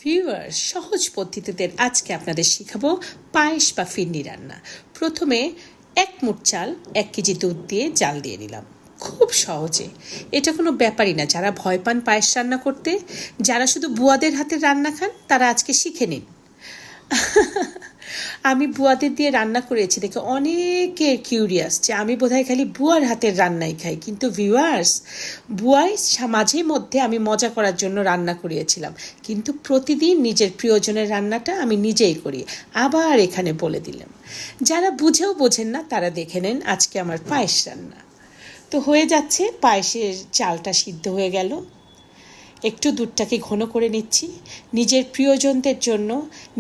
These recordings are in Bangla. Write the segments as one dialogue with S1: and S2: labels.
S1: ভিউয়ার্স, সহজ পদ্ধতিতে আজকে আপনাদের শেখাবো পায়েস বা ফিরনি রান্না। প্রথমে 1 মুঠ চাল 1 কেজি দুধ দিয়ে জাল দিয়ে নিলাম। খুব সহজে, এটা কোনো ব্যাপারই না। যারা ভয় পান পায়েস রান্না করতে, যারা শুধু বুয়াদের হাতের রান্না খান, তারা আজকে শিখে নিন। আমি বুয়াদের দিয়ে রান্না করেছি দেখে অনেকে কিউরিয়াস যে আমি বোধহয় খালি বুয়ার হাতের রান্নাই খাই। কিন্তু ভিউয়ার্স, বুয়াই মাঝে মধ্যে আমি মজা করার জন্য রান্না করিয়েছিলাম, কিন্তু প্রতিদিন নিজের প্রিয়জনের রান্নাটা আমি নিজেই করি। আবার এখানে বলে দিলাম, যারা বুঝেও বোঝেন না তারা দেখে নেন আজকে আমার পায়েস রান্না। তো হয়ে যাচ্ছে, পায়েসের চালটা সিদ্ধ হয়ে গেল। একটু দুধটাকে ঘন করে নিচ্ছি। নিজের প্রিয়জনদের জন্য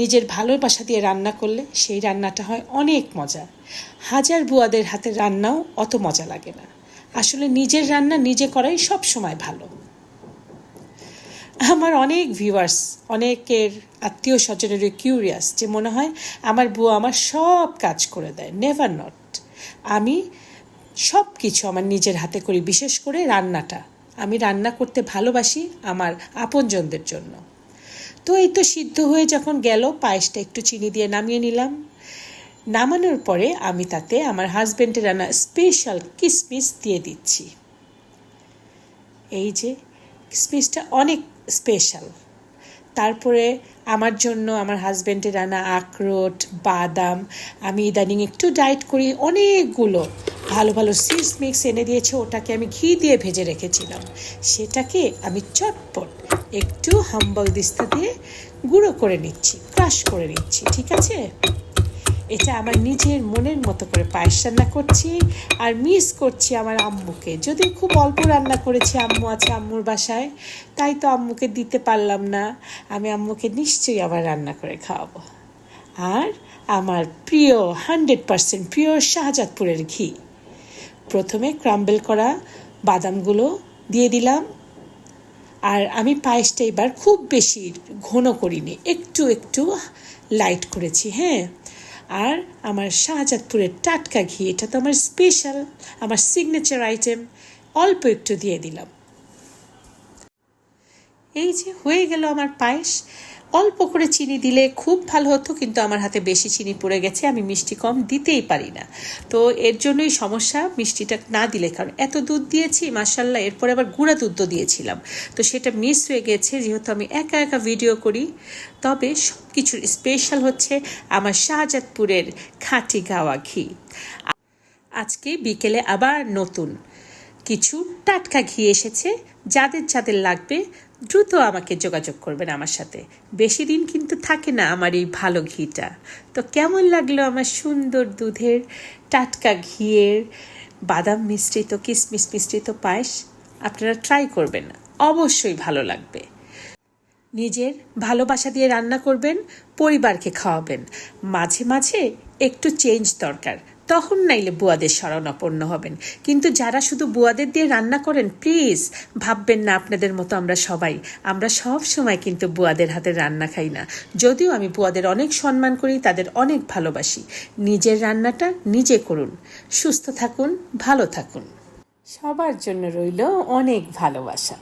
S1: নিজের ভালোবাসা দিয়ে রান্না করলে সেই রান্নাটা হয় অনেক মজা। হাজার বুয়াদের হাতের রান্নাও অত মজা লাগে না। আসলে নিজের রান্না নিজে করাই সব সময় ভালো। আমার অনেক ভিউয়ার্স, অনেকের আত্মীয় স্বজনেরও কিউরিয়াস যে মনে হয় আমার বুয়া আমার সব কাজ করে দেয়। Never not. আমি সব কিছু আমার নিজের হাতে করি, বিশেষ করে রান্নাটা। আমি রান্না করতে ভালোবাসি আমার আপনজনদের জন্য। তো এই তো সিদ্ধ হয়ে যখন গেল, পায়েসটা একটু চিনি দিয়ে নামিয়ে নিলাম। নামানোর পরে আমি তাতে আমার হাজব্যান্ডের রান্না স্পেশাল কিশমিশ দিয়ে দিচ্ছি। এই যে কিশমিশটা অনেক স্পেশাল। তারপরে আমার জন্য আমার হাজব্যান্ডের রান্না আখরোট, বাদাম, আমি ইদানিং একটু ডায়েট করি, অনেকগুলো ভালো ভালো সিডস মিক্স এনে দিয়েছে। ওটাকে আমি ঘি দিয়ে ভেজে রেখেছিলাম, সেটাকে আমি চটপট একটু হাম্বল দিস্তা দিয়ে গুঁড়ো করে নিচ্ছি, ক্রাশ করে নিচ্ছি। ঠিক আছে, এটা আমার নিজের মনের মতো করে পায়েস রান্না করছি। আর মিস করছি আমার আম্মুকে। যদি খুব অল্প রান্না করেছি, আম্মু আছে আম্মুর বাসায়, তাই তো আম্মুকে দিতে পারলাম না। আমি আম্মুকে নিশ্চয়ই আবার রান্না করে খাওয়াবো। আর আমার প্রিয় 100% পিওর শাহজাদপুরের ঘি। প্রথমে ক্রাম্বল করা বাদামগুলো দিয়ে দিলাম। আর আমি পায়েসটা এবার খুব বেশি ঘন করিনি, একটু একটু লাইট করেছি। হ্যাঁ, আর আমার শাহজাদপুরের টাটকা ঘি, এটা তো আমার স্পেশাল, আমার সিগনেচার আইটেম, অল্প একটু দিয়ে দিলাম। এই যে হয়ে গেল আমার পায়েস। অল্প করে চিনি দিলে খুব ভালো হতো, কিন্তু আমার হাতে বেশি চিনি পড়ে গেছে, আমি মিষ্টি কম দিতেই পারি না। তো এর জন্যই সমস্যা মিষ্টিটা না দিলে, কারণ এত দুধ দিয়েছি মাশাল্লাহ। এরপরে আবার গুঁড়া দুধ দিয়েছিলাম, তো সেটা মিস হয়ে গেছে যেহেতু আমি একা একা ভিডিও করি। তবে সব কিছুর স্পেশাল হচ্ছে আমার শাহজাদপুরের খাঁটি গাওয়া ঘি। আজকে বিকেলে আবার নতুন কিছু টাটকা ঘি এসেছে। যাদের যাদের লাগবে দ্রুত আমাকে যোগাযোগ করবেন আমার সাথে। বেশি দিন কিন্তু থাকে না আমার এই ভালো ঘিটা। তো কেমন লাগলো আমার সুন্দর দুধের টাটকা ঘিয়ের বাদাম মিশ্রিত কিশমিশ মিশ্রিত পায়েস? আপনারা ট্রাই করবেন, অবশ্যই ভালো লাগবে। নিজের ভালোবাসা দিয়ে রান্না করবেন, পরিবারকে খাওয়াবেন। মাঝে মাঝে একটু চেঞ্জ দরকার, তখন নাইলে বুয়াদের শরণাপন্ন হবেন। কিন্তু যারা শুধু বুয়াদের দিয়ে রান্না করেন, প্লিজ ভাববেন না আপনাদের মতো আমরা সব সময় কিন্তু বুয়াদের হাতে রান্না খাই না। যদিও আমি বুয়াদের অনেক সম্মান করি, তাদের অনেক ভালোবাসি। নিজের রান্নাটা নিজে করুন। সুস্থ থাকুন, ভালো থাকুন। সবার জন্য রইল অনেক ভালোবাসা।